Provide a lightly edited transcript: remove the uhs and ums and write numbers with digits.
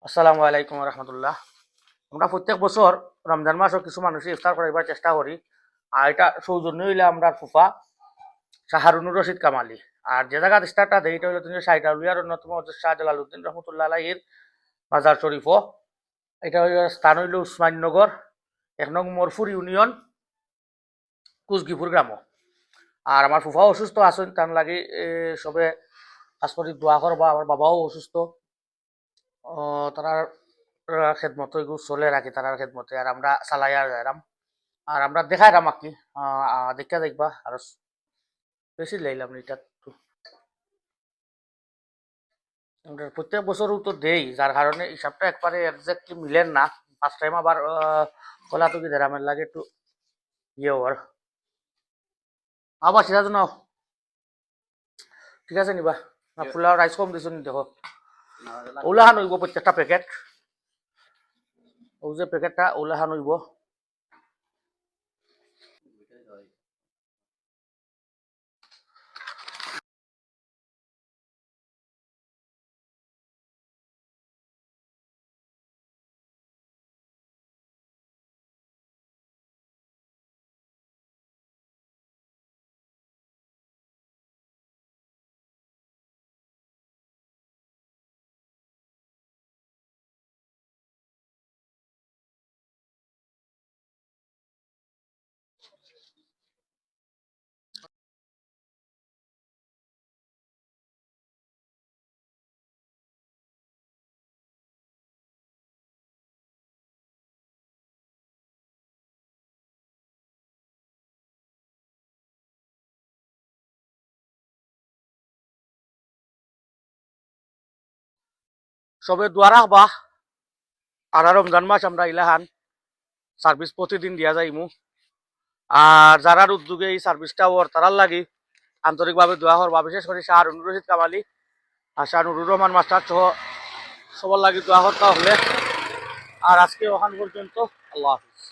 আসসালামু আলাইকুম রহমতুল্লাহ। আমরা প্রত্যেক বছর রমজান মাসও কিছু মানুষ ইফতার করাইবার চেষ্টা করি। আর এটা সৌজন্য হইলে আমরা ফুফা শাহারুনুর রশিদ কামালি। আর যে জায়গা স্টার্টটা দেয় এটা হইলো তিনি সাইটাউলিয়ার অন্যতম শাহ জালালউদ্দিন রহমতুল্লাহ আলাইহির মাজার শরীফও। এটা হইল স্থান হইল উসমাননগর, 1 নং মরফুর ইউনিয়ন, কুচগিপুর গ্রামও। আর আমার ফুফাও অসুস্থ আছেন, তার লাগে সবে কাজ করি দোয়া করবা। আমার বাবাও অসুস্থ, তারা খেদমত এগুলো চলে রাখি তারার খেদমতে, আর আমরা চালাই আর যাইরাম। আর আমরা দেখাই রাম আকি দেখা দেখবা। আর বেশি লাইলাম না এটা তো। আমরা প্রত্যেক বছরও তো দেই, যার কারণে হিসাবটা একবারে একজাক্টলি মিলেন না। ফার্স্ট টাইম আবার কলা তো কি দেরামের লাগে একটু ইয়ে হওয়ার। আবার সেটা তো নাও ঠিক আছে নিবা না, ফুলার রাইস কম দিছো নি দেখো। ওলাহান হইব প্রত্যেকটা প্যাকেট, ও যে প্যাকেটটা ওলাহান হইব। সবে দোয়া রাখবা। আর রমজান মাস আমরা ইলাহান সার্ভিস প্রতিদিন দিয়া যাইমু। আর যারার উদ্যোগে এই সার্ভিসটা ওর তারার লাগি আন্তরিকভাবে দোয়া করবা। বিশেষ করে শাহ নুরুর রশিদ কামালি আর শাহ নুরুর রহমান মাস্টার সহ সবার লাগি দোয়া করতে হলে। আর আজকে ওখান পর্যন্ত, আল্লাহ হাফিজ।